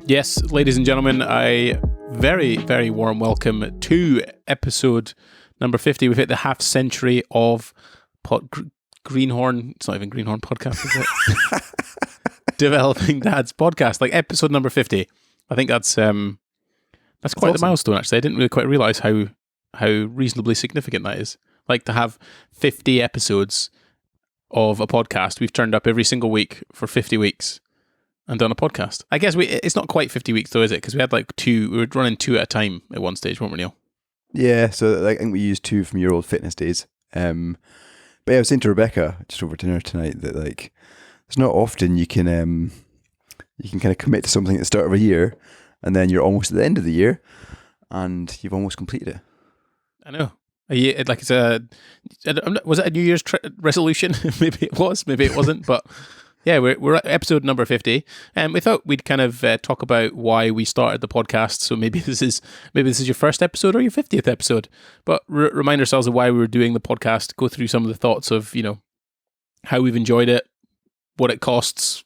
Yes, ladies and gentlemen, a very, very warm welcome to episode number 50. We've hit the half century of Greenhorn. It's not even Greenhorn podcast, is it? Developing Dads podcast, like episode number 50. I think that's quite awesome. The milestone, actually. I didn't really quite realise how reasonably significant that is. Like, to have 50 episodes of a podcast. We've turned up every single week for 50 weeks. And done a podcast. I guess it's not quite 50 weeks though, is it? Because we had like we were running 2 at a time at one stage, weren't we, Neil? Yeah, so I think we used 2 from your old fitness days. But yeah, I was saying to Rebecca just over dinner tonight that like it's not often you can kind of commit to something at the start of a year, and then you're almost at the end of the year, and you've almost completed it. I know. Was it a New Year's resolution? Maybe it was, maybe it wasn't, but. Yeah, we're at episode number 50, and we thought we'd kind of talk about why we started the podcast. So maybe this is your first episode or your 50th episode, but remind ourselves of why we were doing the podcast. Go through some of the thoughts of how we've enjoyed it, what it costs,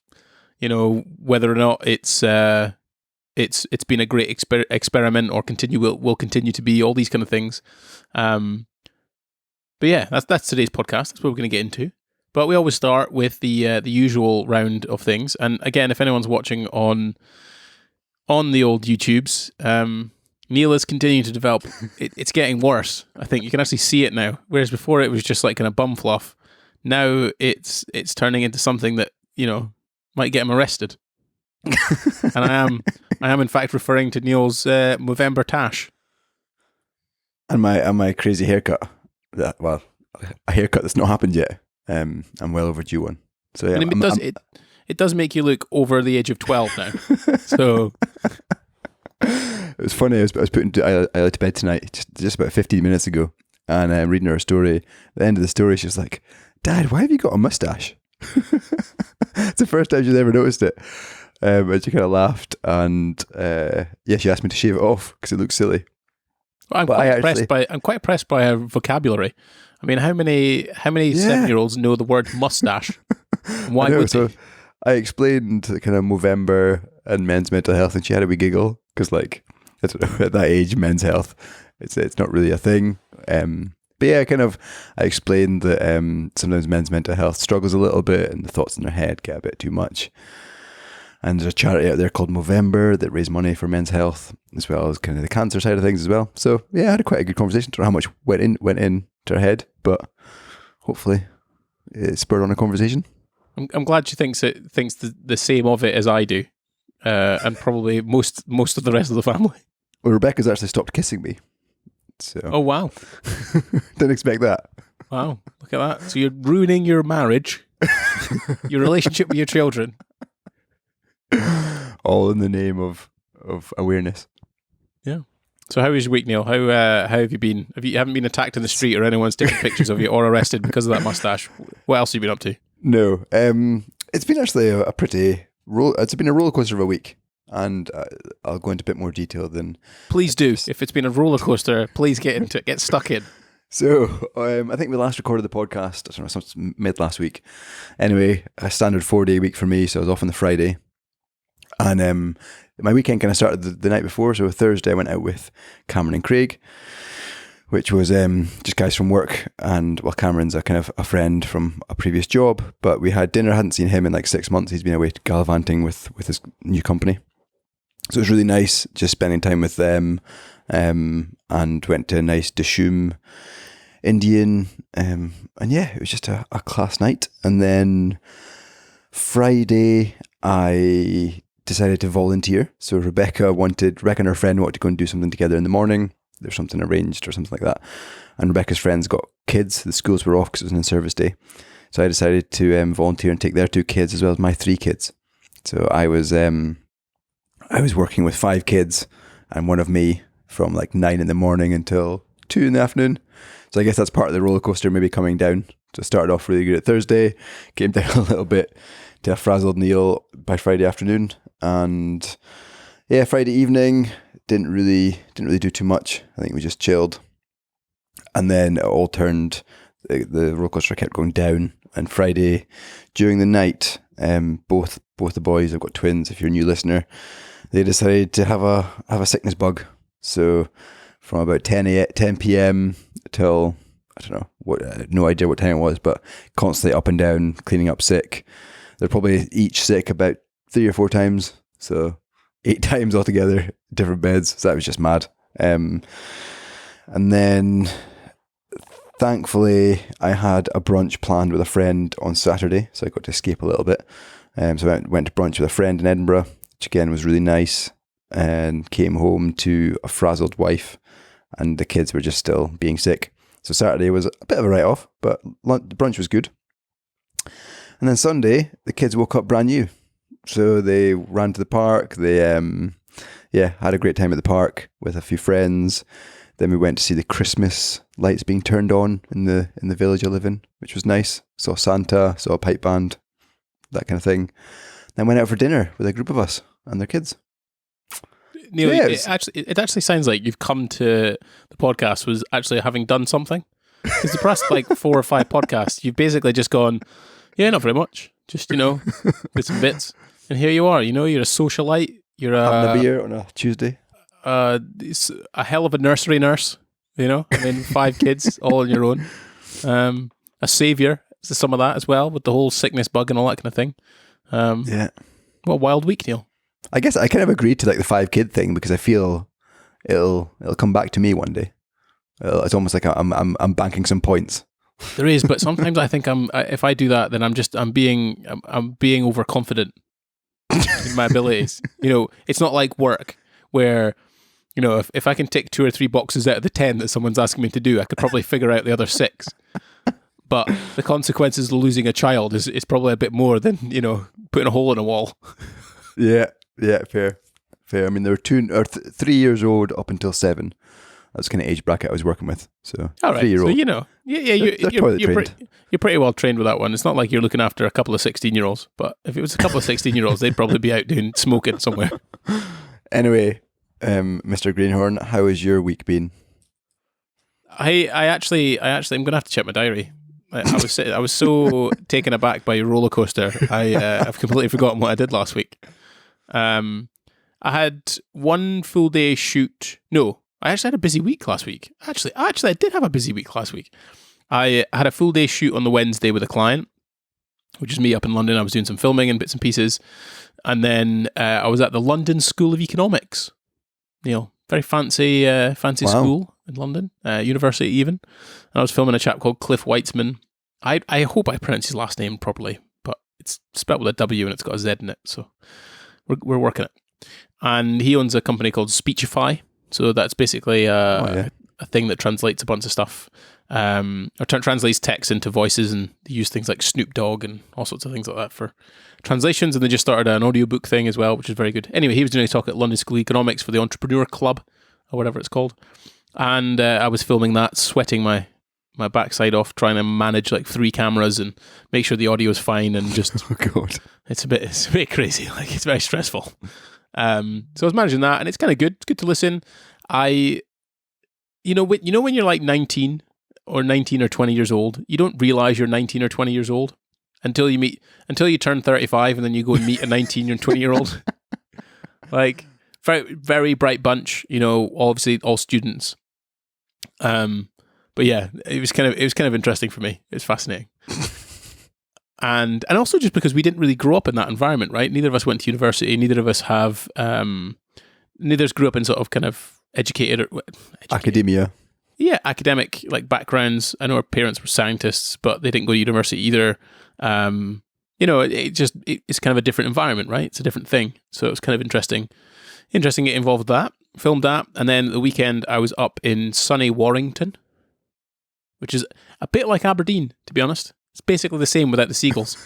whether or not it's been a great experiment or will continue to be, all these kind of things. But yeah, that's today's podcast. That's what we're going to get into. But we always start with the usual round of things. And again, if anyone's watching on the old YouTubes, Neil is continuing to develop. It's getting worse. I think you can actually see it now. Whereas before it was just like kind of bum fluff. Now it's turning into something that might get him arrested. And I am in fact referring to Neil's Movember tash. And my crazy haircut. A haircut that's not happened yet. I'm well overdue one. So yeah, it does make you look over the age of 12 now. So it was funny. I was putting Ayla to bed tonight just about 15 minutes ago, and I'm reading her a story. At the end of the story, she's like, "Dad, why have you got a mustache?" It's the first time she's ever noticed it, and she kind of laughed. And she asked me to shave it off because it looks silly. Well, I'm quite impressed by her vocabulary. I mean, how many 7-year-olds know the word mustache? Why would they? So I explained kind of Movember and men's mental health, and she had a wee giggle because, like, at that age, men's health, it's not really a thing. But yeah, I explained that sometimes men's mental health struggles a little bit, and the thoughts in their head get a bit too much. And there's a charity out there called Movember that raise money for men's health, as well as kind of the cancer side of things as well. So yeah, I had quite a good conversation. Don't know how much went in to her head, but hopefully it spurred on a conversation. I'm glad she thinks the same of it as I do, and probably most of the rest of the family. Well, Rebecca's actually stopped kissing me. So. Oh wow! Didn't expect that. Wow, look at that! So you're ruining your marriage, your relationship with your children. All in the name of awareness. Yeah. So how was your week, Neil? How have you been? You haven't been attacked in the street or anyone's taking pictures of you or arrested because of that mustache? What else have you been up to? No. It's been actually it's been a roller coaster of a week, and I'll go into a bit more detail than. Please do. If it's been a roller coaster, please get into it. Get stuck in. So I think we last recorded the podcast. I don't know, mid last week. Anyway, a standard 4-day week for me, so I was off on the Friday. And my weekend kind of started the night before. So Thursday I went out with Cameron and Craig, which was just guys from work. And Cameron's a kind of a friend from a previous job, but we had dinner. I hadn't seen him in like 6 months. He's been away gallivanting with his new company. So it was really nice just spending time with them, and went to a nice Dishoom Indian. And yeah, it was just a class night. And then Friday I decided to volunteer. So Rebecca and her friend wanted to go and do something together in the morning. There's something arranged or something like that. And Rebecca's friends got kids. The schools were off because it was an in-service day. So I decided to volunteer and take their 2 kids as well as my 3 kids. So I was working with 5 kids and one of me from like 9 in the morning until 2 in the afternoon. So I guess that's part of the roller coaster, maybe coming down. So it started off really good at Thursday, came down a little bit to a frazzled Neil by Friday afternoon. And yeah, Friday evening, didn't really do too much. I think we just chilled. And then it all turned, the roller coaster kept going down. And Friday, during the night, both the boys, I've got twins, if you're a new listener, they decided to have a sickness bug. So from about 10 p.m. till, I don't know, no idea what time it was, but constantly up and down, cleaning up sick. They're probably each sick about 3 or 4 times. So 8 times altogether, different beds. So that was just mad. And then thankfully I had a brunch planned with a friend on Saturday. So I got to escape a little bit. So I went to brunch with a friend in Edinburgh, which again was really nice, and came home to a frazzled wife, and the kids were just still being sick. So Saturday was a bit of a write-off, but the brunch was good. And then Sunday, the kids woke up brand new. So they ran to the park. They, had a great time at the park with a few friends. Then we went to see the Christmas lights being turned on in the village I live in, which was nice. Saw Santa, saw a pipe band, that kind of thing. Then went out for dinner with a group of us and their kids. Neil, Yeah, it actually sounds like you've come to the podcast was actually having done something. Because the past 4 or 5 podcasts, you've basically just gone, yeah, not very much. Just, bits and bits. And here you are, you're a socialite. You're having a beer on a Tuesday. It's a hell of a nursery nurse, 5 kids all on your own. A saviour to some of that as well, with the whole sickness bug and all that kind of thing. What a wild week, Neil. I guess I kind of agreed to the 5-kid thing because I feel it'll come back to me one day. It's almost like I'm banking some points. There is, but sometimes I think if I do that, then I'm being overconfident in my abilities. It's not like work where, if I can tick 2 or 3 boxes out of the 10 that someone's asking me to do, I could probably figure out the other 6. But the consequences of losing a child is probably a bit more than, putting a hole in a wall. Yeah, fair. I mean, they were 2 or 3 years old up until 7. That's the kind of age bracket I was working with. So, all right. 3-year-old. So, you're pretty well trained with that one. It's not like you're looking after a couple of 16-year-olds, but if it was a couple of 16-year-olds, they'd probably be out doing smoking somewhere. Anyway, Mr. Greenhorn, how has your week been? I actually, I'm going to have to check my diary. I was so taken aback by your roller coaster. I've completely forgotten what I did last week. I had 1 full day shoot. No, I actually had a busy week last week. Actually, I did have a busy week last week. I had a full day shoot on the Wednesday with a client, which is me up in London. I was doing some filming and bits and pieces. And then I was at the London School of Economics. Neil, very fancy school in London, university even. And I was filming a chap called Cliff Weitzman. I hope I pronounced his last name properly, but it's spelled with a W and it's got a Z in it. So we're working it. And he owns a company called Speechify. So that's basically a thing that translates a bunch of stuff, or translates text into voices, and they use things like Snoop Dogg and all sorts of things like that for translations. And they just started an audiobook thing as well, which is very good. Anyway, he was doing a talk at London School of Economics for the Entrepreneur Club, or whatever it's called. And I was filming that, sweating my backside off, trying to manage 3 cameras and make sure the audio is fine, and just oh god, it's a bit crazy. It's very stressful. So I was managing that, and it's kind of good. It's good to listen. When you're 19 or 20 years old, you don't realize you're 19 or 20 years old until you turn 35, and then you go and meet a 19 or 20-year-old. Very, very bright bunch. Obviously all students. But yeah, it was kind of interesting for me. It was fascinating. And also just because we didn't really grow up in that environment, right? Neither of us went to university. Neither of us have, neither of us grew up in sort of kind of educated academia. Yeah, academic backgrounds. I know our parents were scientists, but they didn't go to university either. It's kind of a different environment, right? It's a different thing. So it was kind of interesting getting involved with that, filmed that. And then the weekend I was up in sunny Warrington, which is a bit like Aberdeen, to be honest. It's basically the same without the seagulls.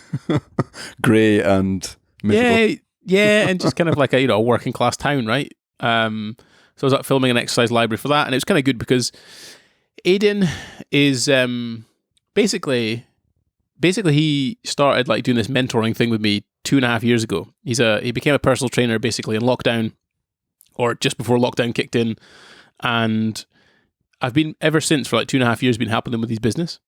Grey and miserable. Yeah, and just kind of like a working class town, right? So I was up filming an exercise library for that, and it was kind of good because Aidan is basically he started doing this mentoring thing with me 2.5 years ago. He became a personal trainer basically in lockdown, or just before lockdown kicked in, and I've been ever since for 2.5 years been helping him with his business.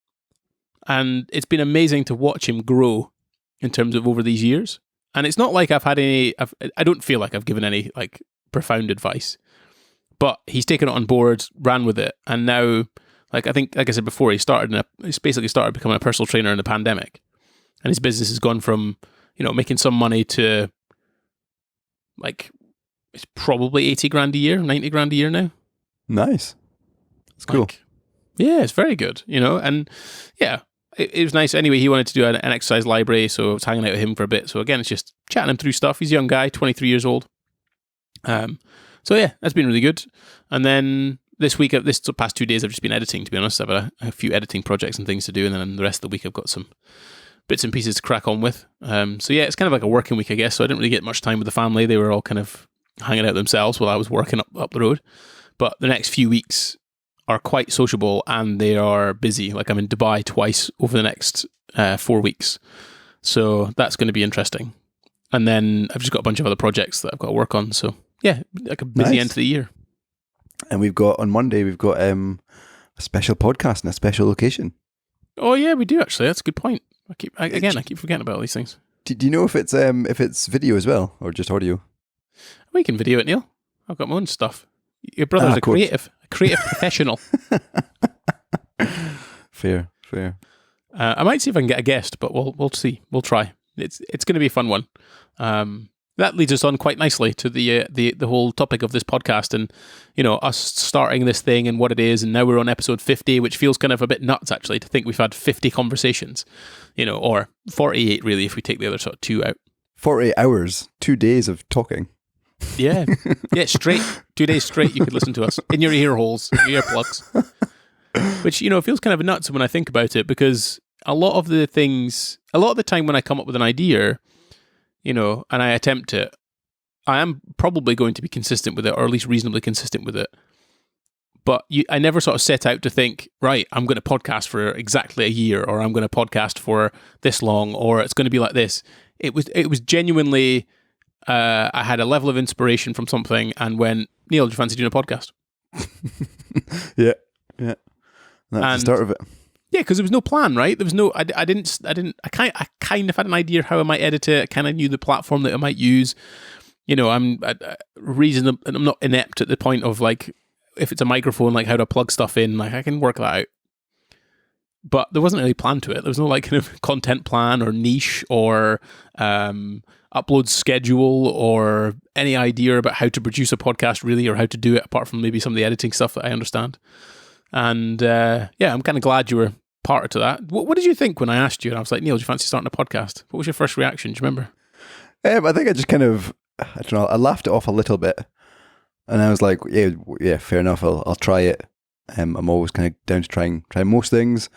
And it's been amazing to watch him grow in terms of over these years. And it's not like I've had any, I don't feel like I've given any like profound advice, but he's taken it on board, ran with it. And now, like I think, like I said before, he's basically started becoming a personal trainer in the pandemic. And his business has gone from, making some money to like, it's probably 80 grand a year, 90 grand a year now. Nice. It's cool. Yeah, it's very good, and yeah, it was nice. Anyway, he wanted to do an exercise library, so I was hanging out with him for a bit. So again, it's just chatting him through stuff. He's a young guy, 23 years old. So yeah, that's been really good. And then this past 2 days, I've just been editing, to be honest. I've had a few editing projects and things to do, and then the rest of the week I've got some bits and pieces to crack on with. So yeah, it's kind of like a working week, I guess. So I didn't really get much time with the family. They were all kind of hanging out themselves while I was working up the road. But the next few weeks are quite sociable and they are busy. Like I'm in Dubai twice over the next 4 weeks. So that's going to be interesting. And then I've just got a bunch of other projects that I've got to work on. So yeah, like a busy end to the year. And on Monday, we've got a special podcast in a special location. Oh yeah, we do actually. That's a good point. I keep forgetting about all these things. Do you know if it's video as well or just audio? We can video it, Neil. I've got my own stuff. Your brother's a creative professional. Fair. I might see if I can get a guest, but we'll see. We'll try. It's going to be a fun one. That leads us on quite nicely to the whole topic of this podcast, and us starting this thing and what it is. And now we're on episode 50, which feels kind of a bit nuts actually to think we've had 50 conversations, or 48 really if we take the other sort of 2 out. 48 hours, 2 days of talking. Yeah, straight 2 days straight. You could listen to us in your ear holes, your earplugs, which feels kind of nuts when I think about it, because a lot of the time when I come up with an idea, and I attempt it, I am probably going to be consistent with it, or at least reasonably consistent with it. But I never sort of set out to think, right, I'm going to podcast for exactly a year, or I'm going to podcast for this long, or it's going to be like this. It was genuinely. I had a level of inspiration from something and went, Neil, do you fancy doing a podcast? Yeah. That's the start of it. Yeah, because there was no plan, right? There was no, I kind of had an idea how I might edit it. I kind of knew the platform that I might use. I'm not inept at the point of like, if it's a microphone, like how to plug stuff in, like I can work that out. But there wasn't really a plan to it. There was no like kind of content plan or niche or, upload schedule or any idea about how to produce a podcast really, or how to do it apart from maybe some of the editing stuff that I understand. And I'm kind of glad you were part of that. What did you think when I asked you and I was like, Neil, do you fancy starting a podcast? What was your first reaction? Do you remember? I think I just kind of, I don't know, I laughed it off a little bit and I was like, yeah, fair enough. I'll try it. I'm always kind of down to try most things.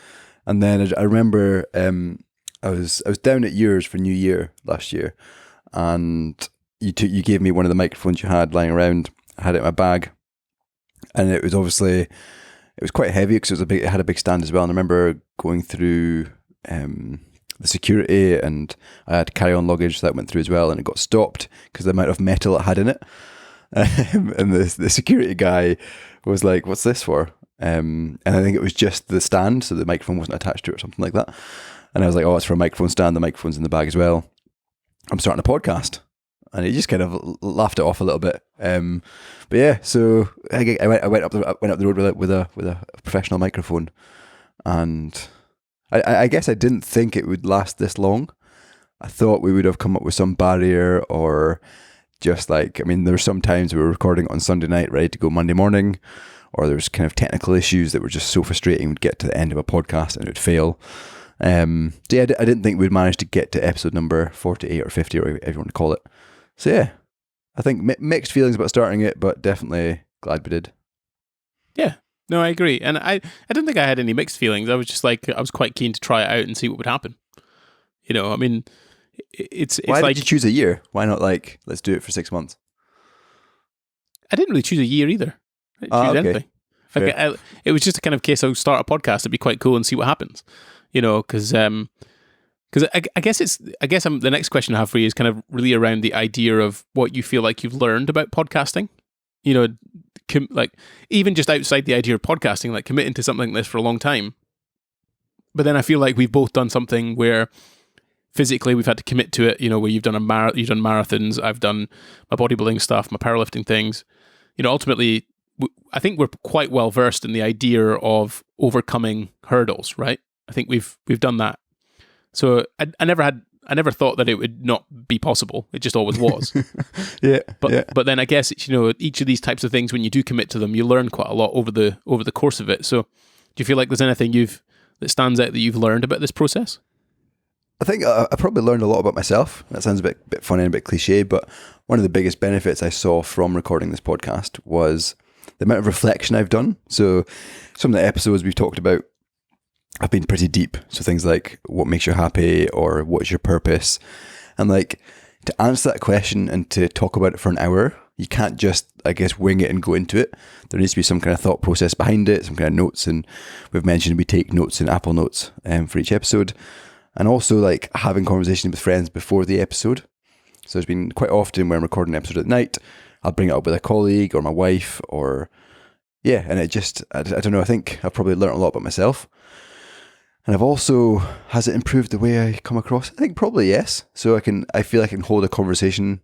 And then I remember I was down at yours for New Year last year, and you gave me one of the microphones you had lying around. I had it in my bag, and it was quite heavy because it had a big stand as well. And I remember going through the security, and I had carry-on luggage that went through as well, and it got stopped because the amount of metal it had in it. And the security guy was like, "What's this for?" And I think it was just the stand, so the microphone wasn't attached to it or something like that. And I was like, "Oh, it's for a microphone stand. The microphone's in the bag as well. I'm starting a podcast." And he just kind of laughed it off a little bit. But yeah, so I went up the road with a professional microphone, and I guess I didn't think it would last this long. I thought we would have come up with some barrier, or just like, there were some times we were recording on Sunday night, ready to go Monday morning, or there's kind of technical issues that were just so frustrating. We'd get to the end of a podcast and it would fail. So yeah, I didn't think we'd manage to get to episode number 48 or 50 or whatever you want to call it. So yeah, I think mixed feelings about starting it, but definitely glad we did. Yeah, no, I agree. And I don't think I had any mixed feelings. I was just like, I was quite keen to try it out and see what would happen. It's Why like, did you choose a year? Why not like, let's do it for 6 months? I didn't really choose a year either. I didn't choose anything. Like, it was just a kind of case of start a podcast. It'd be quite cool and see what happens. Because I guess the next question I have for you is kind of really around the idea of what you feel like you've learned about podcasting. Like even just outside the idea of podcasting, like committing to something like this for a long time. But then I feel like we've both done something where physically we've had to commit to it, where you've done you've done marathons, I've done my bodybuilding stuff, my powerlifting things. Ultimately, I think we're quite well versed in the idea of overcoming hurdles, right? I think we've done that. So I never thought that it would not be possible. It just always was. Yeah. But then I guess each of these types of things, when you do commit to them, you learn quite a lot over the course of it. So do you feel like there's anything that stands out that you've learned about this process? I think I probably learned a lot about myself. That sounds a bit funny and a bit cliche, but one of the biggest benefits I saw from recording this podcast was the amount of reflection I've done. So some of the episodes we've talked about have been pretty deep. So things like what makes you happy or what's your purpose. And like to answer that question and to talk about it for an hour, you can't just, I guess, wing it and go into it. There needs to be some kind of thought process behind it, some kind of notes. And we've mentioned we take notes in Apple Notes for each episode. And also like having conversations with friends before the episode. So there's been quite often when I'm recording an episode at night, I'll bring it up with a colleague or my wife and it just, I don't know, I think I've probably learned a lot about myself. And I've also, has it improved the way I come across? I think probably yes. So I feel I can hold a conversation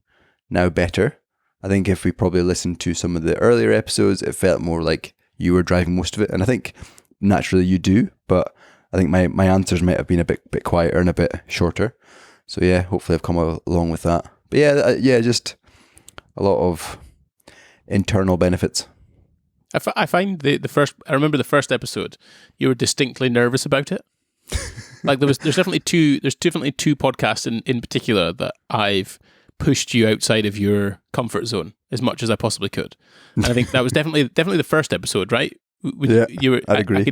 now better. I think if we probably listened to some of the earlier episodes, it felt more like you were driving most of it. And I think naturally you do, but I think my answers might have been a bit quieter and a bit shorter. So yeah, hopefully I've come along with that. But just a lot of internal benefits. I find I remember the first episode, you were distinctly nervous about it. Like there's definitely two podcasts in particular that I've pushed you outside of your comfort zone as much as I possibly could. And I think that was definitely the first episode, right? I'd agree.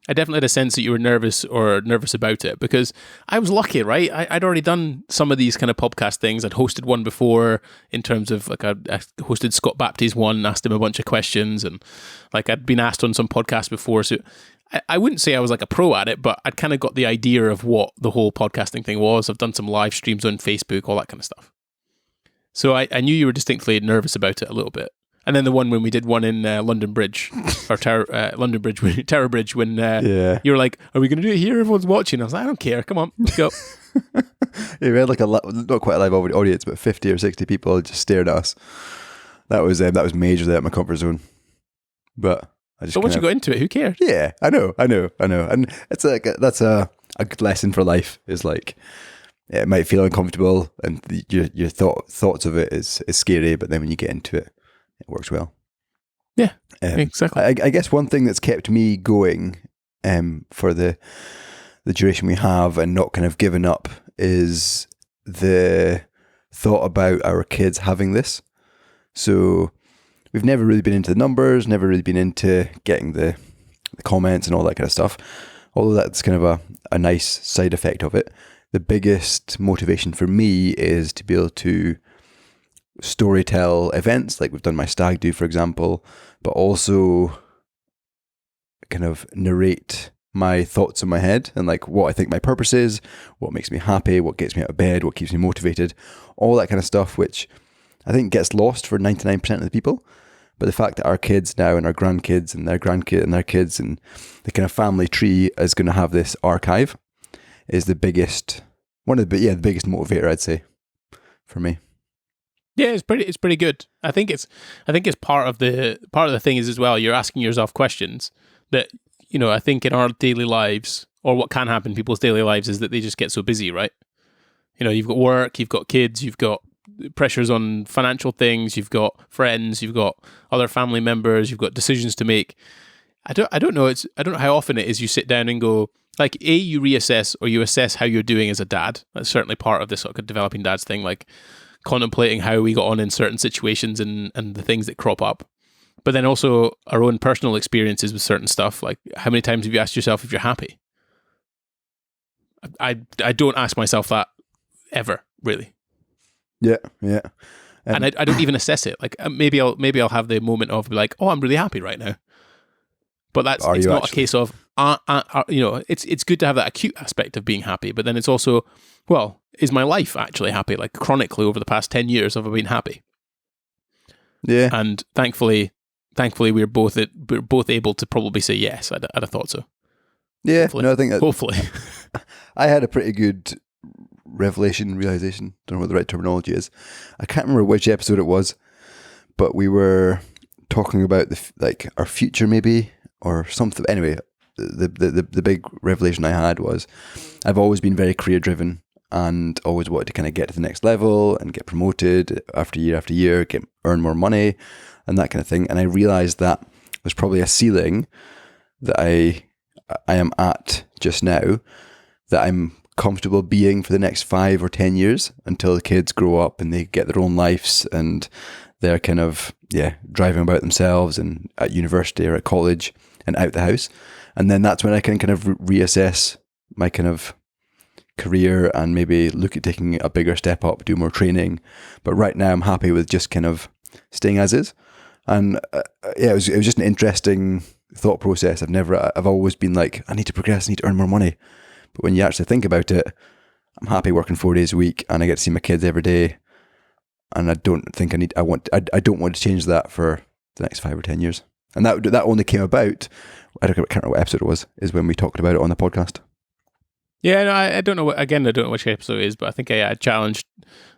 I definitely had a sense that you were nervous about it because I was lucky, right? I'd already done some of these kind of podcast things. I'd hosted one before in terms of like I hosted Scott Baptie's one, asked him a bunch of questions, and like I'd been asked on some podcasts before. So I wouldn't say I was like a pro at it, but I'd kind of got the idea of what the whole podcasting thing was. I've done some live streams on Facebook, all that kind of stuff. So I knew you were distinctly nervous about it a little bit. And then the one when we did one in London Bridge, or Tower Bridge, when you were like, "Are we going to do it here? Everyone's watching." I was like, "I don't care. Come on, let's go." Yeah, we had like not quite a live audience, but 50 or 60 people just stared at us. That was majorly out of my comfort zone. But once you got into it, who cares? Yeah, I know, and it's like that's a good lesson for life. Is like it might feel uncomfortable, and your thoughts of it is scary, but then when you get into it, it works well. Yeah, exactly. I guess one thing that's kept me going for the duration we have and not kind of given up is the thought about our kids having this. So we've never really been into the numbers, never really been into getting the comments and all that kind of stuff. Although that's kind of a nice side effect of it. The biggest motivation for me is to be able to storytell events, like we've done my stag do, for example, but also kind of narrate my thoughts in my head and like what I think my purpose is, what makes me happy, what gets me out of bed, what keeps me motivated, all that kind of stuff, which I think gets lost for 99% of the people. But the fact that our kids now and our grandkids and their grandkids and their kids and the kind of family tree is going to have this archive is the biggest motivator, I'd say, for me. Yeah, it's pretty good. I think it's part of the thing is as well, you're asking yourself questions that, I think in our daily lives, or what can happen in people's daily lives, is that they just get so busy, right? You've got work, you've got kids, you've got pressures on financial things, you've got friends, you've got other family members, you've got decisions to make. I don't know how often it is you sit down and go, like, you reassess or you assess how you're doing as a dad. That's certainly part of this sort of developing dads thing, like contemplating how we got on in certain situations and the things that crop up. But then also our own personal experiences with certain stuff, like how many times have you asked yourself if you're happy? I don't ask myself that ever, really. Yeah. And I don't even assess it. Like maybe I'll have the moment of like, oh, I'm really happy right now. But it's not a case of, it's good to have that acute aspect of being happy, but then it's also, well, is my life actually happy? Like chronically over the past 10 years, have I been happy? Yeah. And thankfully we're both able to probably say yes. I'd have thought so. Yeah. Hopefully. No, I think hopefully. I had a pretty good realization. Don't know what the right terminology is. I can't remember which episode it was, but we were talking about our future maybe or something. Anyway, the big revelation I had was I've always been very career driven and always wanted to kind of get to the next level and get promoted after year, earn more money and that kind of thing. And I realized that there's probably a ceiling that I am at just now that I'm comfortable being for the next 5 or 10 years until the kids grow up and they get their own lives and they're kind of, driving about themselves and at university or at college and out the house. And then that's when I can kind of reassess my kind of career and maybe look at taking a bigger step up, do more training. But right now I'm happy with just kind of staying as is. And it was just an interesting thought process. I've always been like, I need to progress, I need to earn more money. But when you actually think about it, I'm happy working 4 days a week and I get to see my kids every day. And I don't think I don't want to change that for the next 5 or 10 years. And that only came about, I can't remember what episode it was, is when we talked about it on the podcast. Yeah, no, I don't know. I don't know which episode it is, but I think I challenged,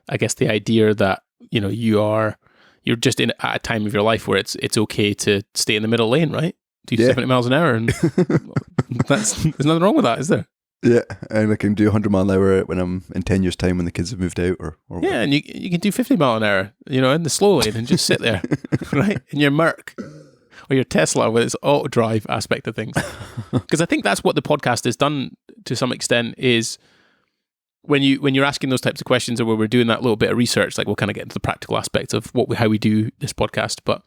I guess, the idea that, you're just at a time of your life where it's okay to stay in the middle lane, right? Do 70 miles an hour, and there's nothing wrong with that, is there? Yeah, and I can do 100 mile an hour when I'm in 10 years' time when the kids have moved out, or yeah, and you can do 50 mile an hour, in the slow lane and just sit there, right, in your Merc or your Tesla with its auto drive aspect of things. Because I think that's what the podcast has done to some extent is. When you're asking those types of questions, or where we're doing that little bit of research, like we'll kind of get into the practical aspects of how we do this podcast. But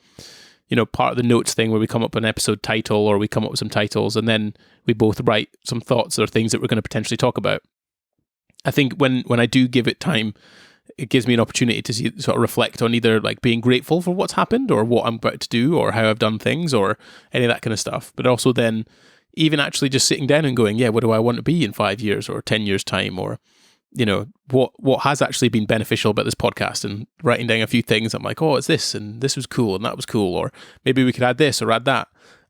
part of the notes thing where we come up with an episode title, or we come up with some titles, and then we both write some thoughts or things that we're going to potentially talk about. I think when I do give it time, it gives me an opportunity to sort of reflect on either like being grateful for what's happened, or what I'm about to do, or how I've done things, or any of that kind of stuff. But also then even actually just sitting down and going, what do I want to be in 5 years or 10 years time, or what has actually been beneficial about this podcast, and writing down a few things. I'm like, oh, it's this, and this was cool, and that was cool, or maybe we could add this or add that.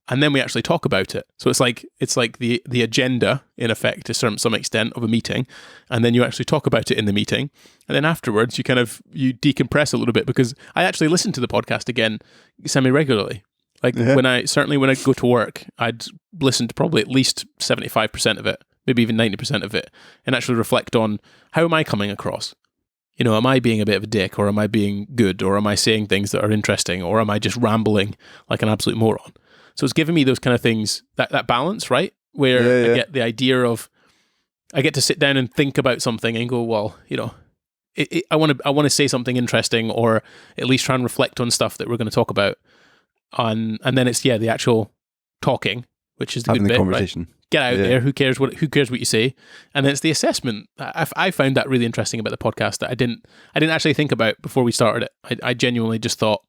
And then we actually talk about it. So it's like the agenda, in effect, to some extent, of a meeting. And then you actually talk about it in the meeting. And then afterwards, you decompress a little bit, because I actually listen to the podcast again semi-regularly. Like when I go to work, I'd listen to probably at least 75% of it, maybe even 90% of it, and actually reflect on, how am I coming across? Am I being a bit of a dick, or am I being good, or am I saying things that are interesting, or am I just rambling like an absolute moron? So it's giving me those kind of things, that balance, right? Where I get the idea of, I get to sit down and think about something and go, well, I want to say something interesting, or at least try and reflect on stuff that we're going to talk about. And then it's the actual talking, which is the having good the bit, conversation. Right? Get out there. Who cares what you say? And then it's the assessment. I found that really interesting about the podcast that I didn't actually think about before we started it. I genuinely just thought,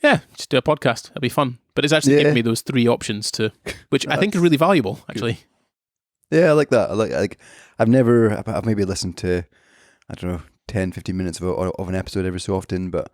just do a podcast. It'll be fun. But it's actually given me those 3 options which I think are really valuable, actually. Yeah, I like that. I've maybe listened to, I don't know, 10, 15 minutes of an episode every so often, but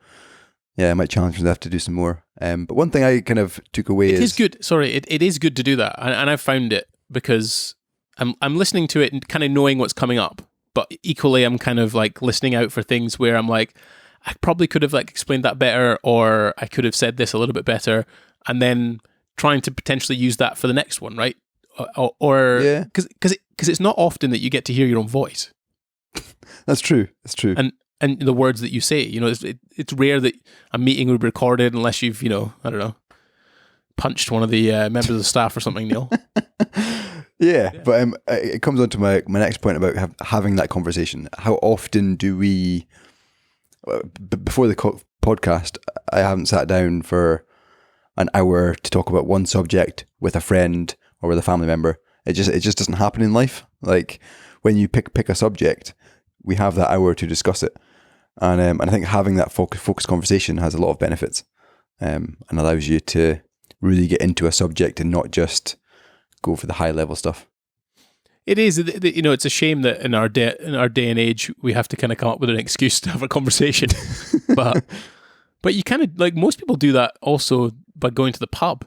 I might challenge myself to do some more. But one thing I kind of took away is... It is good. Sorry, it is good to do that. And I've found it, because I'm listening to it and kind of knowing what's coming up. But equally, I'm kind of like listening out for things where I'm like, I probably could have like explained that better, or I could have said this a little bit better, and then trying to potentially use that for the next one, right? Or because it's not often that you get to hear your own voice. That's true. That's true. And the words that you say, it's rare that a meeting would be recorded unless you've, I don't know, punched one of the members of the staff or something, Neil. But it comes on to my next point about having that conversation. How often do we, before the podcast, I haven't sat down for an hour to talk about one subject with a friend or with a family member. It just doesn't happen in life. Like when you pick a subject, we have that hour to discuss it. And I think having that focused conversation has a lot of benefits, and allows you to really get into a subject and not just go for the high level stuff. It is, it's a shame that in our day and age we have to kind of come up with an excuse to have a conversation, but you kind of, like, most people do that also by going to the pub.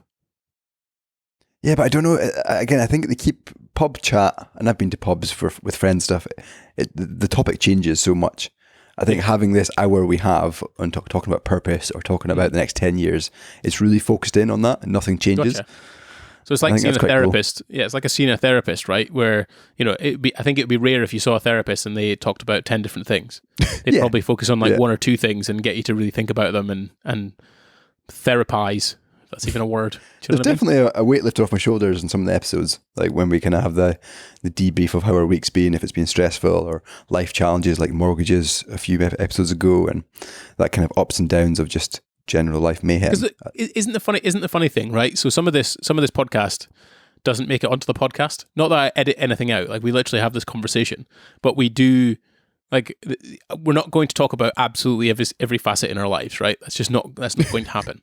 Yeah, but I don't know. Again, I think they keep pub chat, and I've been to pubs with friends stuff, the topic changes so much. I think having this hour we have on talking about purpose or talking about the next 10 years, it's really focused in on that and nothing changes. Gotcha. So it's like seeing a therapist. Cool. Yeah, it's like seeing a therapist, right? Where, I think it would be rare if you saw a therapist and they talked about 10 different things. They'd probably focus on one or two things and get you to really think about them and therapize. If that's even a word. There's definitely a weight lifted off my shoulders in some of the episodes, like when we kind of have the debrief of how our week's been, if it's been stressful or life challenges like mortgages a few episodes ago, and that kind of ups and downs of just general life mayhem. Because isn't the funny thing, right? So some of this podcast doesn't make it onto the podcast. Not that I edit anything out. Like, we literally have this conversation, but we do. Like, we're not going to talk about absolutely every facet in our lives, right? That's not going to happen.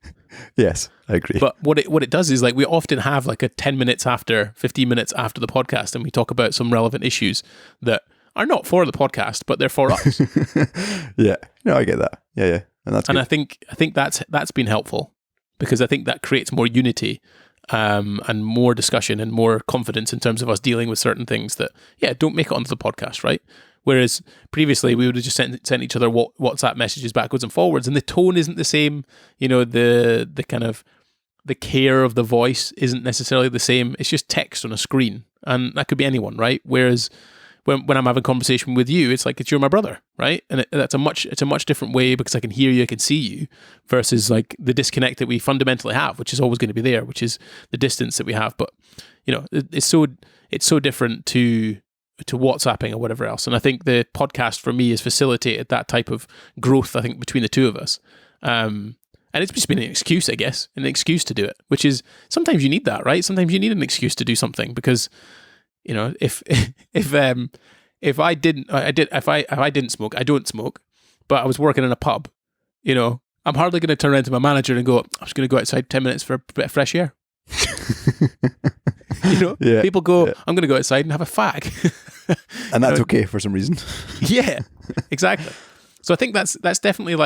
Yes, I agree. But what it does is, like, we often have like a 10 minutes after, 15 minutes after the podcast, and we talk about some relevant issues that are not for the podcast, but they're for us. Yeah, no, I get that. Yeah, and that's good. I think that's been helpful, because I think that creates more unity and more discussion and more confidence in terms of us dealing with certain things that don't make it onto the podcast, right? Whereas previously we would have just sent each other WhatsApp messages backwards and forwards, and the tone isn't the same. The kind of the care of the voice isn't necessarily the same. It's just text on a screen, and that could be anyone, right? Whereas when I'm having a conversation with you, it's like you're my brother, right? And it's a much different way, because I can hear you, I can see you, versus like the disconnect that we fundamentally have, which is always going to be there, which is the distance that we have. But it's so different to WhatsApping or whatever else. And I think the podcast for me has facilitated that type of growth, I think, between the two of us. And it's just been an excuse, I guess, an excuse to do it, which is, sometimes you need that, right? Sometimes you need an excuse to do something, because, if I didn't smoke, I don't smoke, but I was working in a pub, I'm hardly going to turn around to my manager and go, I'm just going to go outside 10 minutes for a bit of fresh air. People go, I'm going to go outside and have a fag. And that's okay for some reason. Yeah, exactly. So I think that's definitely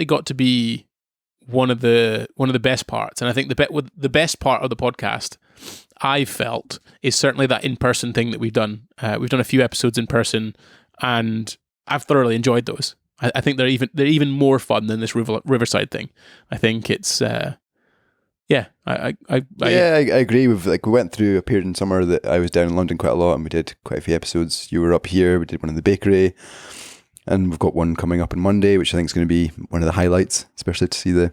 got to be one of the best parts. And I think the best part of the podcast, I felt, is certainly that in-person thing that we've done. We've done a few episodes in person, and I've thoroughly enjoyed those. I think they're even more fun than this Riverside thing. I think it's I agree with, like, we went through a period in summer that I was down in London quite a lot, and we did quite a few episodes. You were up here, we did one in the bakery, and we've got one coming up on Monday, which I think is going to be one of the highlights, especially to see the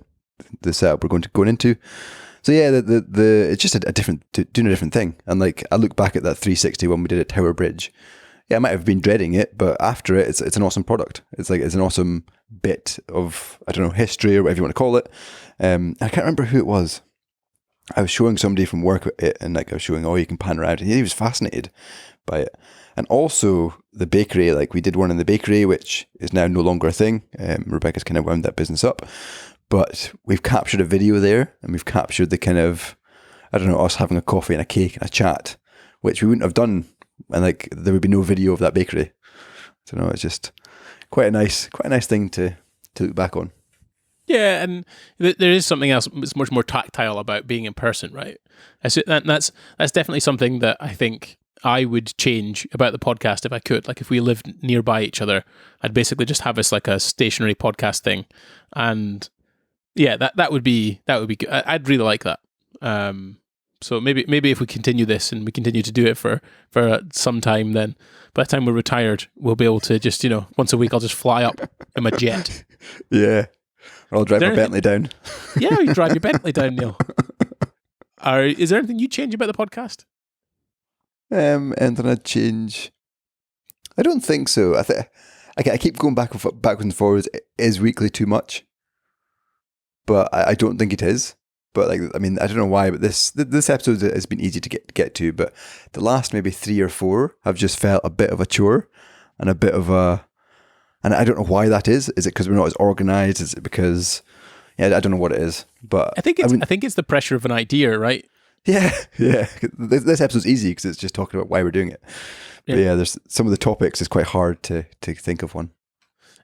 setup we're going into. So yeah, the it's just doing a different thing. And like, I look back at that 360 when we did at Tower Bridge. Yeah, I might have been dreading it, but after it, it's an awesome product. It's an awesome bit of, I don't know, history or whatever you want to call it. I can't remember who it was. I was showing somebody from work it, and like I was showing, you can pan around. And he was fascinated by it. And also the bakery, like we did one in the bakery, which is now no longer a thing. Rebecca's kind of wound that business up. But we've captured a video there, and we've captured the kind of, I don't know, us having a coffee and a cake and a chat, which we wouldn't have done, and like there would be no video of that bakery. I don't know, it's just quite a nice thing to look back on. Yeah, and there is something else that's much more tactile about being in person, right? That's definitely something that I think I would change about the podcast if I could. Like, if we lived nearby each other, I'd basically just have us like a stationary podcast thing, and yeah, that would be good. I'd really like that. So maybe if we continue this and we continue to do it for some time, then by the time we're retired, we'll be able to just, once a week, I'll just fly up in my jet. Yeah. Or I'll drive my Bentley down. Yeah, you drive your Bentley down, Neil. Is there anything you change about the podcast? Anything I'd change? I don't think so. I keep going backwards and forwards. Is weekly too much? But I don't think it is. But like, I mean, I don't know why, but this episode has been easy to get to. But the last maybe 3 or 4 have just felt a bit of a chore and a bit of a. And I don't know why that is. Is it because we're not as organized? Is it because, I don't know what it is. But I think it's the pressure of an idea, right? Yeah. This episode's easy because it's just talking about why we're doing it. Yeah. But there's some of the topics is quite hard to think of one.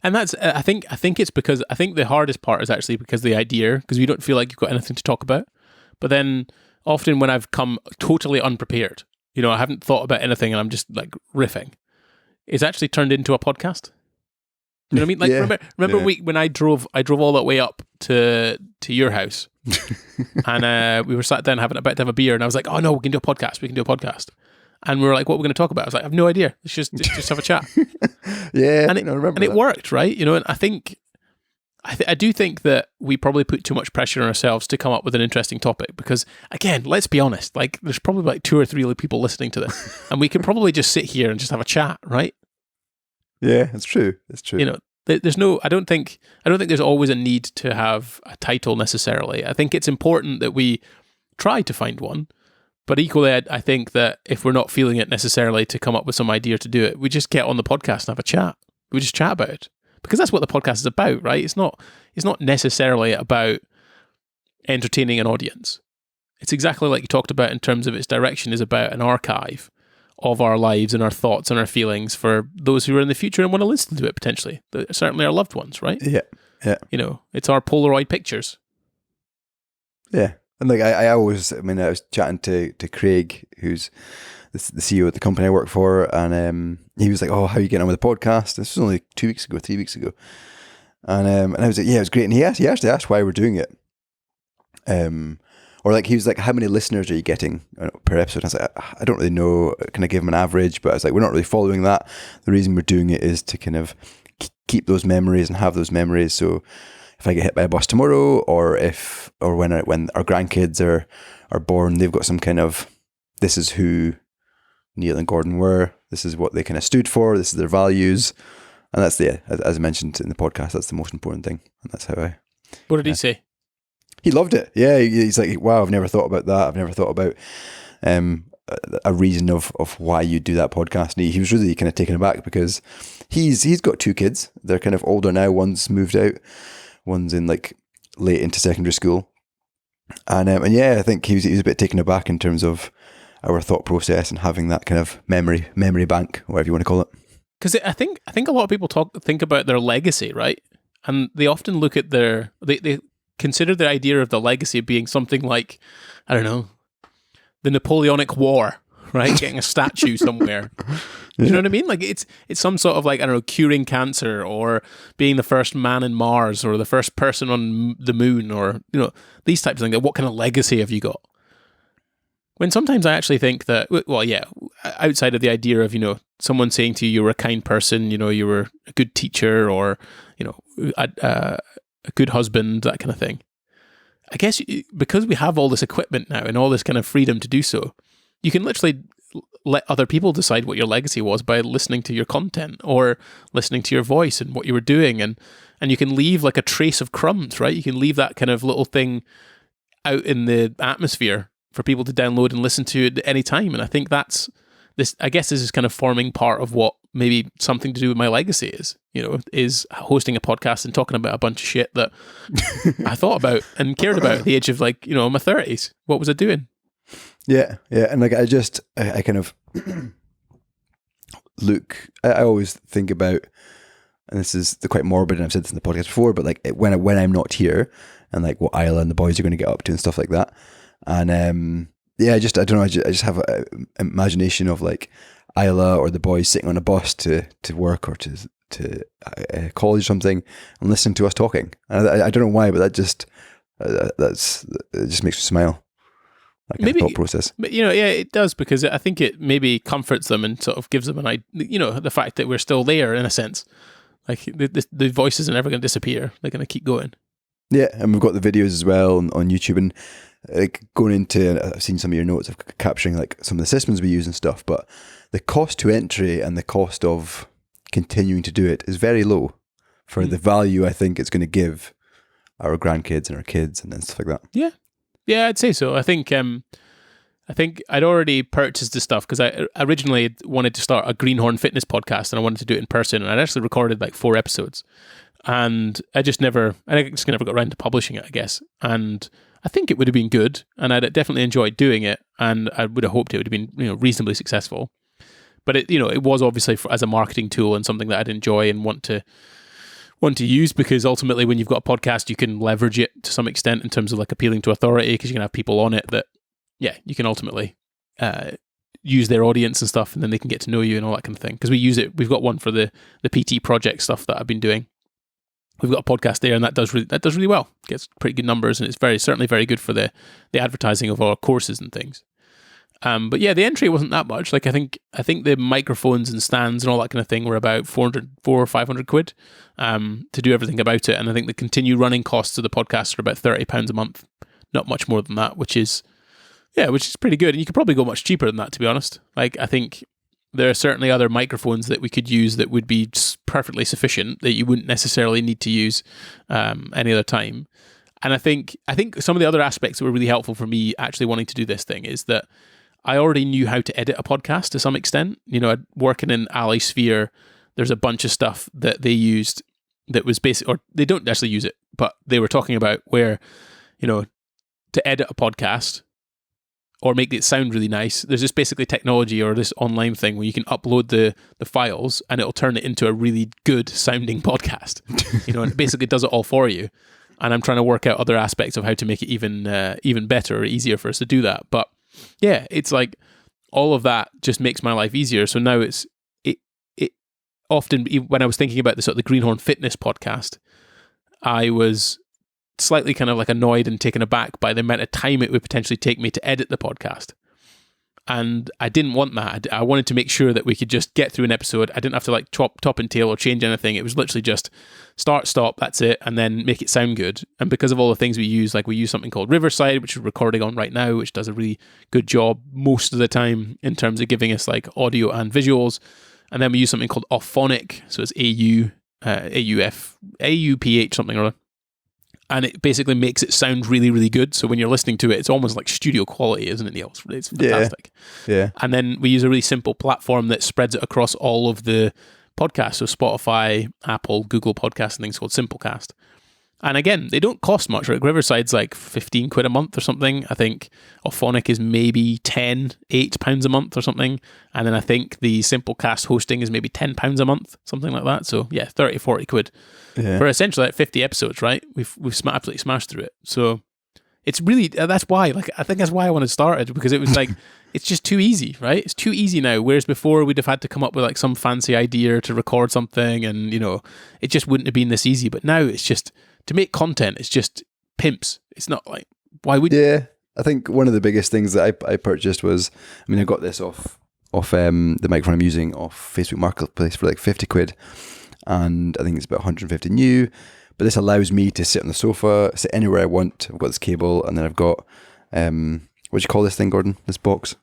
And that's, I think it's because, I think the hardest part is actually because of the idea, because we don't feel like you've got anything to talk about. But then often when I've come totally unprepared, I haven't thought about anything and I'm just like riffing, it's actually turned into a podcast. You know what I mean? Like, Yeah. remember when I drove all that way up to your house, and we were sat down about to have a beer, and I was like, "Oh no, we can do a podcast." And we were like, "What are we going to talk about?" I was like, "I have no idea. Let's just have a chat." Yeah, and I remember it that. worked, right? And I think I do think that we probably put too much pressure on ourselves to come up with an interesting topic because, again, let's be honest, like there's probably like 2 or 3 people listening to this, and we can probably just sit here and just have a chat, right? Yeah, it's true. It's true. There's no. I don't think there's always a need to have a title necessarily. I think it's important that we try to find one, but equally, I think that if we're not feeling it necessarily to come up with some idea to do it, we just get on the podcast and have a chat. We just chat about it because that's what the podcast is about, right? It's not necessarily about entertaining an audience. It's exactly like you talked about in terms of its direction is about an archive of our lives and our thoughts and our feelings for those who are in the future and want to listen to it potentially. Certainly our loved ones, right? Yeah. It's our Polaroid pictures. Yeah. And like I always, I was chatting to Craig, who's the CEO of the company I work for, and he was like, "Oh, how are you getting on with the podcast?" This was only 3 weeks ago. And I was like, "Yeah, it was great." And he actually asked why we're doing it. Or like he was like, "How many listeners are you getting per episode?" And I was like, "I don't really know. Can I give him an average?" But I was like, "We're not really following that. The reason we're doing it is to kind of keep those memories and have those memories. So if I get hit by a bus tomorrow, or when our grandkids are born, they've got some kind of, this is who Neil and Gordon were. This is what they kind of stood for. This is their values." And that's as I mentioned in the podcast, that's the most important thing. And that's how I. What did he say? He loved it. Yeah, he's like, "Wow, I've never thought about that. I've never thought about a reason of why you do that podcast." And he was really kind of taken aback because he's got 2 kids. They're kind of older now. One's moved out. One's in like late into secondary school. And yeah, I think he was a bit taken aback in terms of our thought process and having that kind of memory bank, whatever you want to call it. Because I think a lot of people think about their legacy, right? And they often look at they consider the idea of the legacy being something like, I don't know, the Napoleonic War, right? Getting a statue somewhere. Do you know what I mean? Like it's some sort of like, I don't know, curing cancer or being the first man in Mars or the first person on the moon or, these types of things. Like, what kind of legacy have you got? When sometimes I actually think that, well, yeah, outside of the idea of, someone saying to you, you were a kind person, you were a good teacher or, a good husband, that kind of thing. I guess because we have all this equipment now and all this kind of freedom to do so, you can literally let other people decide what your legacy was by listening to your content or listening to your voice and what you were doing. And you can leave like a trace of crumbs, right? You can leave that kind of little thing out in the atmosphere for people to download and listen to at any time. And I think I guess this is kind of forming part of what maybe something to do with my legacy is hosting a podcast and talking about a bunch of shit that I thought about and cared about at the age of my 30s. What was I doing? Yeah. And like, I kind of look, I always think about, and this is quite morbid, and I've said this in the podcast before, but like when I'm not here and like what Isla and the boys are going to get up to and stuff like that. And yeah, I don't know, I just have an imagination of like Isla or the boys sitting on a bus to work or to college or something and listening to us talking. And I don't know why, but that just it just makes me smile. That kind of thought process. But yeah, it does, because I think it maybe comforts them and sort of gives them an idea, the fact that we're still there in a sense. Like the voices are never going to disappear; they're going to keep going. Yeah, and we've got the videos as well on YouTube, and like going into, I've seen some of your notes of capturing like some of the systems we use and stuff, but the cost to entry and the cost of continuing to do it is very low for the value I think it's going to give our grandkids and our kids and stuff like that. Yeah, I'd say so. I think I'd already purchased the stuff because I originally wanted to start a Greenhorn Fitness podcast and I wanted to do it in person, and I'd actually recorded like 4 episodes, and I just never got around to publishing it, I guess. And I think it would have been good, and I'd definitely enjoyed doing it, and I would have hoped it would have been reasonably successful. But it was obviously as a marketing tool and something that I'd enjoy and want to use, because ultimately when you've got a podcast you can leverage it to some extent in terms of like appealing to authority, because you can have people on it that yeah, you can ultimately use their audience and stuff, and then they can get to know you and all that kind of thing. Because we use it, we've got one for the PT project stuff that I've been doing. We've got a podcast there, and that does really well. Gets pretty good numbers, and it's certainly very good for the advertising of our courses and things. But yeah, the entry wasn't that much. Like I think the microphones and stands and all that kind of thing were about 400 or 500 quid to do everything about it. And I think the continued running costs of the podcast are about £30 a month, not much more than that, which is pretty good. And you could probably go much cheaper than that, to be honest. Like I think there are certainly other microphones that we could use that would be perfectly sufficient that you wouldn't necessarily need to use any other time. And I think some of the other aspects that were really helpful for me actually wanting to do this thing is that I already knew how to edit a podcast to some extent. You know, working in Ali Sphere, there's a bunch of stuff that they used that was basic, or they don't actually use it, but they were talking about where, you know, to edit a podcast or make it sound really nice, there's this basically technology or this online thing where you can upload the files and it'll turn it into a really good sounding podcast. You know, and it basically does it all for you. And I'm trying to work out other aspects of how to make it even better or easier for us to do that. But yeah, it's like all of that just makes my life easier. So now it often, when I was thinking about the sort of the Greenhorn Fitness podcast, I was slightly kind of like annoyed and taken aback by the amount of time it would potentially take me to edit the podcast. And I didn't want that. I wanted to make sure that we could just get through an episode. I didn't have to like top and tail or change anything. It was literally just start, stop, that's it, and then make it sound good. And because of all the things we use, like we use something called Riverside, which we're recording on right now, which does a really good job most of the time in terms of giving us like audio and visuals. And then we use something called Auphonic, so it's AUPH something or other. And it basically makes it sound really, really good. So when you're listening to it, it's almost like studio quality, isn't it, Neil? It's fantastic. Yeah. And then we use a really simple platform that spreads it across all of the podcasts. So Spotify, Apple, Google Podcasts, and things called Simplecast. And again, they don't cost much, right? Riverside's like 15 quid a month or something. I think Auphonic is maybe £8 a month or something. And then I think the Simplecast hosting is maybe £10 a month, something like that. So yeah, 30, 40 quid for essentially like 50 episodes, right? We've absolutely smashed through it. So it's really, that's why, like, I think that's why I wanted to start it, because it was like, it's just too easy, right? It's too easy now. Whereas before we'd have had to come up with like some fancy idea to record something and, you know, it just wouldn't have been this easy. But now it's just, to make content, it's just pimps. It's not like, why would you? Yeah, I think one of the biggest things that I purchased was, I mean, I got this off the microphone I'm using off Facebook Marketplace for like 50 quid. And I think it's about 150 new. But this allows me to sit on the sofa, sit anywhere I want. I've got this cable, and then I've got, what do you call this thing, Gordon? This box?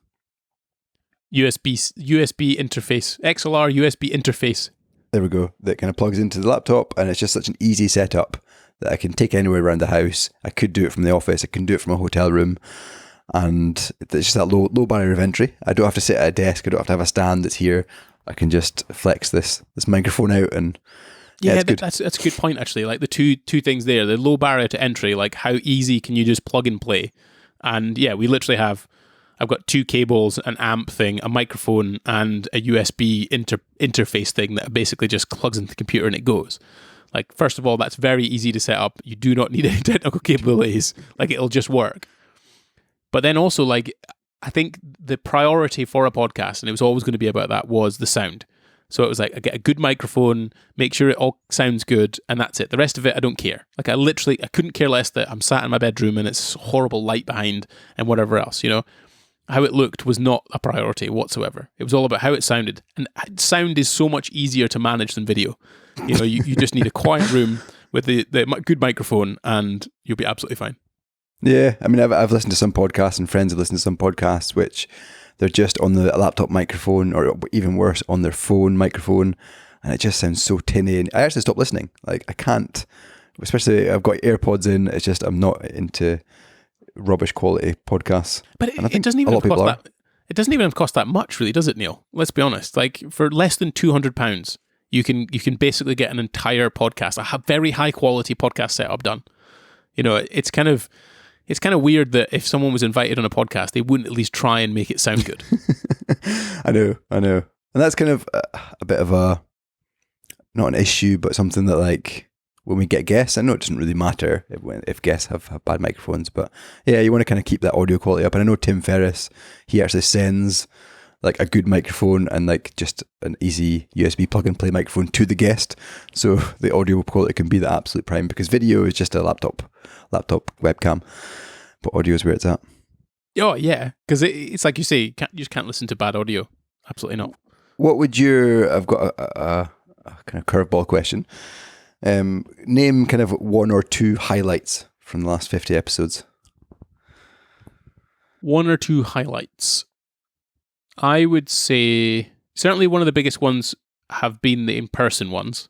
USB interface, XLR USB interface. There we go. That kind of plugs into the laptop, and it's just such an easy setup that I can take anywhere around the house. I could do it from the office. I can do it from a hotel room. And it's just that low barrier of entry. I don't have to sit at a desk. I don't have to have a stand that's here. I can just flex this microphone out, and it's good. That's a good point, actually. Like the two things there, the low barrier to entry, like how easy can you just plug and play? And yeah, we literally I've got two cables, an amp thing, a microphone, and a USB interface thing that basically just plugs into the computer and it goes. Like, first of all, that's very easy to set up. You do not need any technical capabilities. Like, it'll just work. But then also, like, I think the priority for a podcast, and it was always going to be about that, was the sound. So it was like, I get a good microphone, make sure it all sounds good, and that's it. The rest of it, I don't care. Like, I couldn't care less that I'm sat in my bedroom and it's horrible light behind and whatever else, you know? How it looked was not a priority whatsoever. It was all about how it sounded. And sound is so much easier to manage than video. You know, you just need a quiet room with the good microphone and you'll be absolutely fine. Yeah, I mean, I've listened to some podcasts, and friends have listened to some podcasts which they're just on the laptop microphone, or even worse, on their phone microphone, and it just sounds so tinny. And I actually stopped listening. Like, I can't, especially I've got AirPods in. It's just, I'm not into rubbish quality podcasts. But it doesn't even cost that. It doesn't even cost that much, really, does it, Neil? Let's be honest. Like, for less than £200, you can basically get an entire podcast, a very high quality podcast setup done. You know, it's kind of weird that if someone was invited on a podcast, they wouldn't at least try and make it sound good. I know. And that's kind of a bit of not an issue, but something that, like, when we get guests. I know it doesn't really matter if guests have bad microphones, but yeah, you want to kind of keep that audio quality up. And I know Tim Ferriss, he actually sends like a good microphone and like just an easy USB plug and play microphone to the guest, so the audio quality can be the absolute prime, because video is just a laptop webcam, but audio is where it's at. Oh yeah, because it's like you say, you just can't listen to bad audio. Absolutely not. What would I've got a kind of curveball question. Name kind of one or two highlights from the last 50 episodes. One or two highlights. I would say certainly one of the biggest ones have been the in-person ones.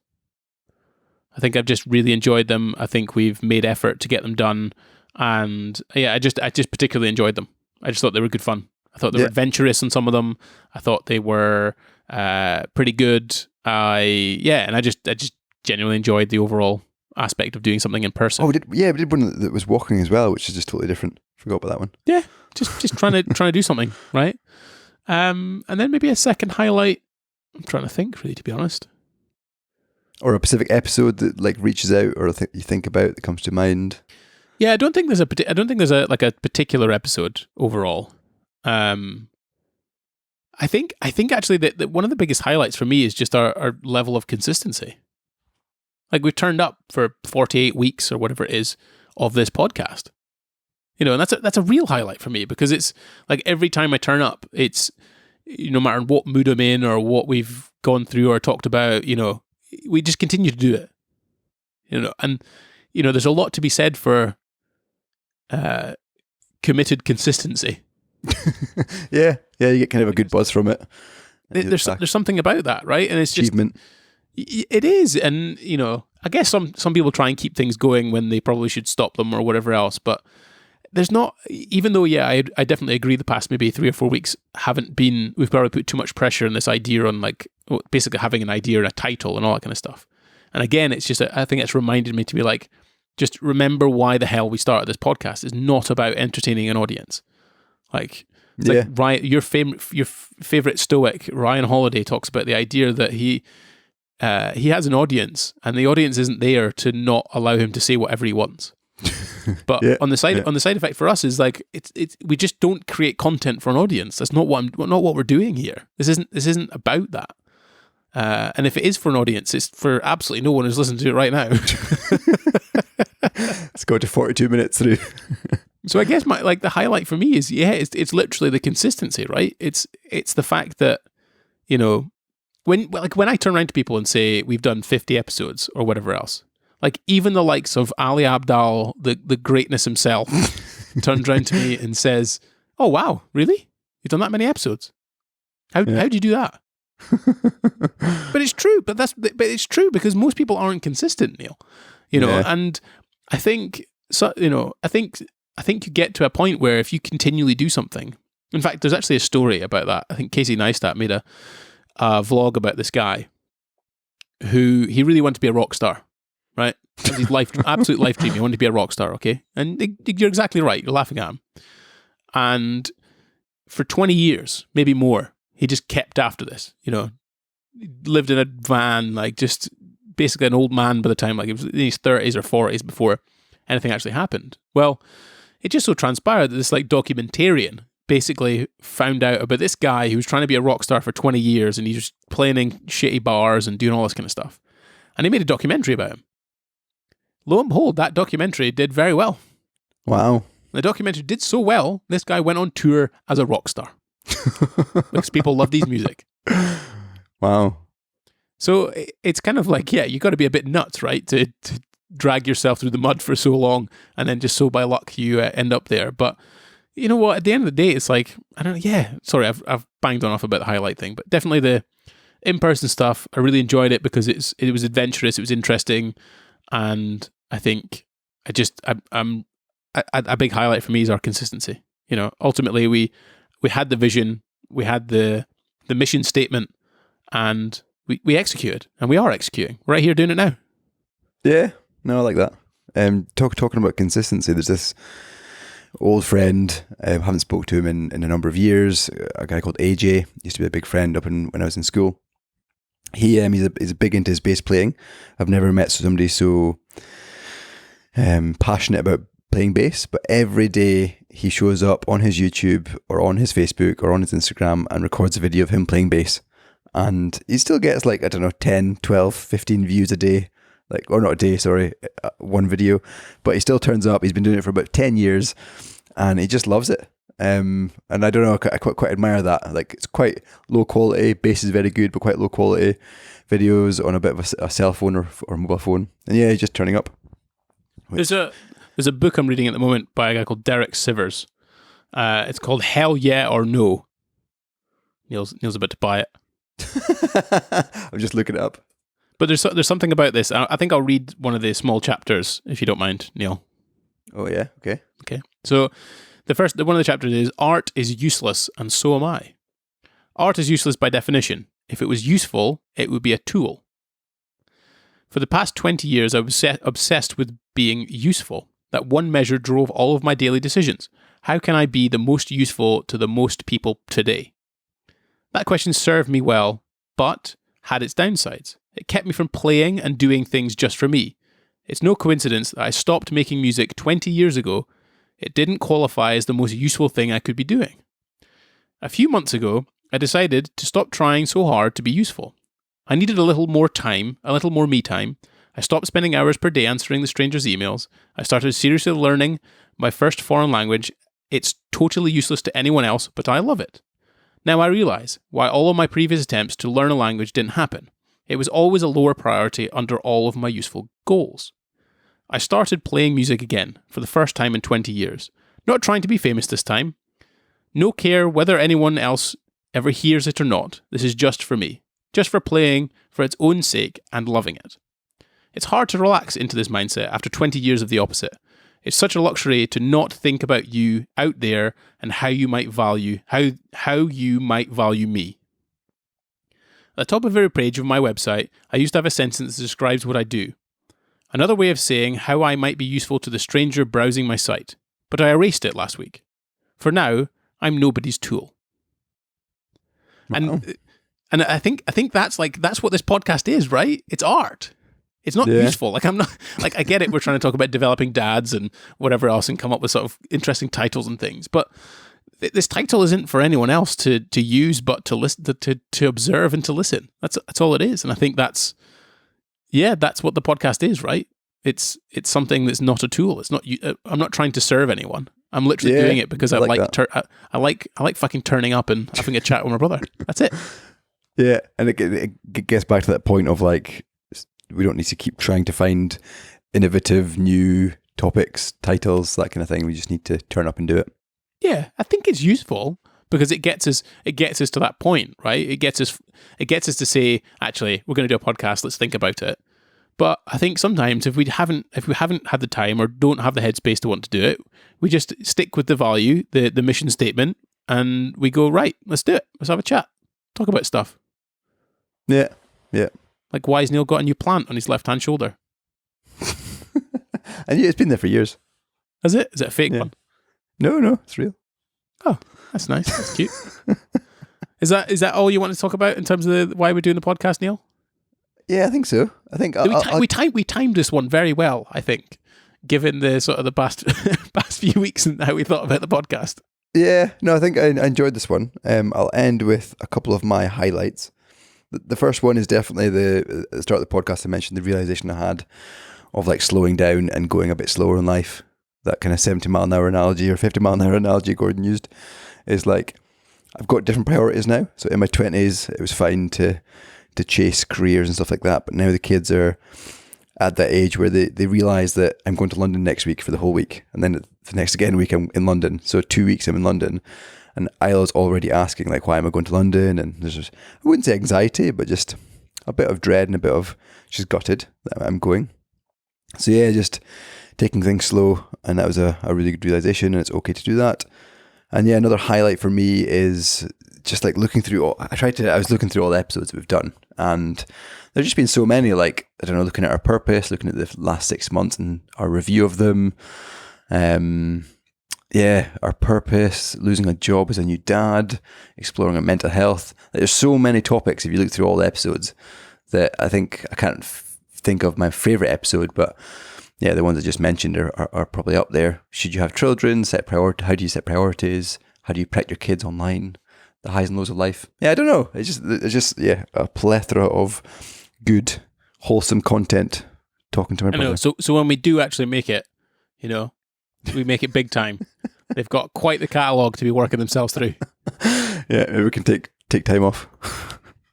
I think I've just really enjoyed them. I think we've made effort to get them done. And yeah, I just particularly enjoyed them. I just thought they were good fun. I thought they were adventurous on some of them. I thought they were pretty good. And I just genuinely enjoyed the overall aspect of doing something in person. Oh, we did one that was walking as well, which is just totally different. Forgot about that one. Yeah, just trying to do something, right? And then maybe a second highlight. I'm trying to think, really, to be honest. Or a specific episode that like reaches out, or you think about that comes to mind. Yeah, I don't think there's a particular episode overall. I think actually that one of the biggest highlights for me is just our level of consistency. Like, we've turned up for 48 weeks or whatever it is of this podcast. You know, and that's a real highlight for me, because it's like every time I turn up, it's, no matter what mood I'm in or what we've gone through or talked about, we just continue to do it. And there's a lot to be said for committed consistency. yeah, you get kind of a good buzz from it. There's something about that, right? And it's achievement. It is, and I guess some people try and keep things going when they probably should stop them or whatever else, but there's not, even though, I definitely agree the past maybe 3 or 4 weeks we've probably put too much pressure on this idea on like basically having an idea and a title and all that kind of stuff. And again, it's just, I think it's reminded me to be like, just remember why the hell we started this podcast. It's not about entertaining an audience. Like, like Ryan, your favorite Stoic, Ryan Holiday, talks about the idea that he has an audience, and the audience isn't there to not allow him to say whatever he wants. But on the side effect for us is like it's we just don't create content for an audience. That's not what we're doing here. This isn't about that. And if it is for an audience, it's for absolutely no one who's listening to it right now. Let's go to 42 minutes through. So I guess the highlight for me is it's literally the consistency, right? It's the fact that when I turn around to people and say we've done 50 episodes or whatever else. Like, even the likes of Ali Abdaal, the greatness himself, turns around to me and says, "Oh wow, really? You've done that many episodes? How'd you do that?" But it's true. But it's true because most people aren't consistent, Neil. And I think so. I think you get to a point where if you continually do something. In fact, there's actually a story about that. I think Casey Neistat made a vlog about this guy who he really wanted to be a rock star. Right? That was his absolute life dream. He wanted to be a rock star, okay? And you're exactly right. You're laughing at him. And for 20 years, maybe more, he just kept after this. Lived in a van, like just basically an old man by the time, like he was in his 30s or 40s before anything actually happened. Well, it just so transpired that this like documentarian basically found out about this guy who was trying to be a rock star for 20 years, and he was playing in shitty bars and doing all this kind of stuff. And he made a documentary about him. Lo and behold, that documentary did very well. Wow. The documentary did so well, this guy went on tour as a rock star. Because people loved his music. Wow. So it's kind of like, you got to be a bit nuts, right? To drag yourself through the mud for so long, and then just so by luck you end up there. But you know what? At the end of the day, it's like, I don't know. Yeah, sorry, I've banged on off about the highlight thing, but definitely the in-person stuff, I really enjoyed it because it was adventurous, it was interesting. And I think a big highlight for me is our consistency. Ultimately we had the vision, we had the mission statement, and we executed, and we are executing. We're right here doing it now. Yeah, no, I like that. Talking about consistency, there's this old friend, haven't spoke to him in a number of years, a guy called AJ, used to be a big friend when I was in school. He's big into his bass playing. I've never met somebody so passionate about playing bass, but every day he shows up on his YouTube or on his Facebook or on his Instagram and records a video of him playing bass. And he still gets like, I don't know, 10, 12, 15 views a day, like, or not a day, sorry, one video, but he still turns up. He's been doing it for about 10 years and he just loves it. And I don't know, I quite admire that. Like, it's quite low quality, bass is very good, but quite low quality videos on a bit of a cell phone or mobile phone. And yeah, he's just turning up. There's a book I'm reading at the moment by a guy called Derek Sivers. It's called Hell Yeah or No. Neil's about to buy it. I'm just looking it up. But there's something about this. I think I'll read one of the small chapters, if you don't mind, Neil. Oh yeah, okay. Okay. So one of the chapters is art is useless and so am I. Art is useless by definition. If it was useful, it would be a tool. For the past 20 years, I was obsessed with being useful. That one measure drove all of my daily decisions. How can I be the most useful to the most people today? That question served me well, but had its downsides. It kept me from playing and doing things just for me. It's no coincidence that I stopped making music 20 years ago. It didn't qualify as the most useful thing I could be doing. A few months ago, I decided to stop trying so hard to be useful. I needed a little more time, a little more me time. I stopped spending hours per day answering the strangers' emails. I started seriously learning my first foreign language. It's totally useless to anyone else, but I love it. Now I realise why all of my previous attempts to learn a language didn't happen. It was always a lower priority under all of my useful goals. I started playing music again for the first time in 20 years. Not trying to be famous this time. No care whether anyone else ever hears it or not. This is just for me. Just for playing for its own sake and loving it. It's hard to relax into this mindset after 20 years of the opposite. It's such a luxury to not think about you out there and how you might value me. At the top of every page of my website, I used to have a sentence that describes what I do. Another way of saying how I might be useful to the stranger browsing my site, but I erased it last week. For now, I'm nobody's tool. Wow. And I think that's what this podcast is, right? It's art. It's not useful. Like, I'm not, like, I get it. We're trying to talk about developing dads and whatever else and come up with sort of interesting titles and things. But this title isn't for anyone else to use, but to listen, to observe and to listen. That's all it is. And I think that's what the podcast is, right? It's something that's not a tool. It's not, I'm not trying to serve anyone. I'm literally doing it because I like fucking turning up and having a chat with my brother. That's it. Yeah. And it gets back to that point of like, we don't need to keep trying to find innovative new topics, titles, that kind of thing. We just need to turn up and do it. Yeah, I think it's useful because it gets us to that point, right? It gets us to say, actually, we're going to do a podcast, let's think about it. But I think sometimes if we haven't had the time or don't have the headspace to want to do it, we just stick with the value, the mission statement, and we go, right, let's do it. Let's have a chat. Talk about stuff. Yeah. Yeah. Like, why has Neil got a new plant on his left-hand shoulder? And yeah, it's been there for years. Is it? Is it a fake one? No, it's real. Oh, that's nice. That's cute. Is that all you want to talk about in terms of why we're doing the podcast, Neil? Yeah, I think so. I think we timed this one very well, I think, given the sort of the past few weeks and how we thought about the podcast. Yeah, no, I think I enjoyed this one. I'll end with a couple of my highlights. The first one is definitely at the start of the podcast I mentioned the realization I had of like slowing down and going a bit slower in life. That kind of 70 mile an hour analogy or 50 mile an hour analogy Gordon used is like, I've got different priorities now. So in my 20s, it was fine to chase careers and stuff like that. But now the kids are at that age where they realize that I'm going to London next week for the whole week. And then the next again week I'm in London. So 2 weeks I'm in London. And Isla's already asking, like, why am I going to London? And there's just, I wouldn't say anxiety, but just a bit of dread and a bit of, she's gutted that I'm going. So yeah, just taking things slow. And that was a really good realization, and it's okay to do that. And yeah, another highlight for me is just like looking through I was looking through all the episodes that we've done. And there's just been so many, like, I don't know, looking at our purpose, looking at the last 6 months and our review of them. our purpose, losing a job as a new dad, exploring our mental health. There's so many topics if you look through all the episodes that I think I can't think of my favorite episode, but yeah, the ones I just mentioned are probably up there. Should you have children? How do you set priorities? How do you protect your kids online? The highs and lows of life. Yeah, I don't know. It's just a plethora of good, wholesome content talking to my brother. I know. So when we do actually make it, we make it big time. They've got quite the catalogue to be working themselves through. Yeah, maybe we can take time off.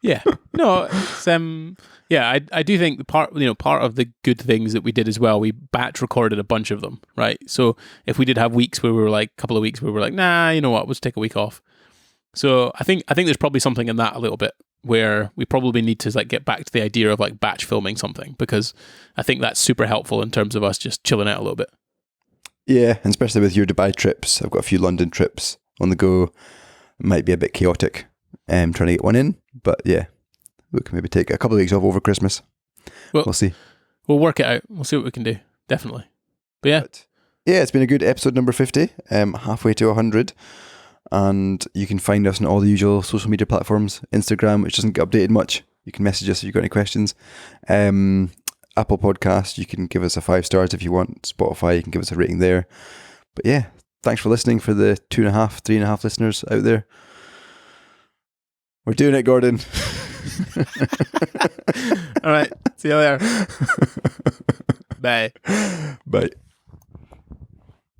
Yeah. No, it's I do think part of the good things that we did as well, we batch recorded a bunch of them, right? So if we did have weeks where we were like, a couple of weeks where we were like, nah, you know what, let's take a week off. So I think there's probably something in that a little bit where we probably need to like get back to the idea of like batch filming something, because I think that's super helpful in terms of us just chilling out a little bit. Yeah, and especially with your Dubai trips. I've got a few London trips on the go. It might be a bit chaotic trying to get one in, but yeah, we can maybe take a couple of weeks off over Christmas. We'll see. We'll work it out. We'll see what we can do. Definitely. But yeah. Yeah, it's been a good episode number 50, halfway to 100. And you can find us on all the usual social media platforms. Instagram, which doesn't get updated much. You can message us if you've got any questions. Apple Podcast, you can give us a 5 stars if you want. Spotify, you can give us a rating there. But yeah, thanks for listening for the 2.5, 3.5 listeners out there. We're doing it, Gordon. All right. See you later. Bye. Bye.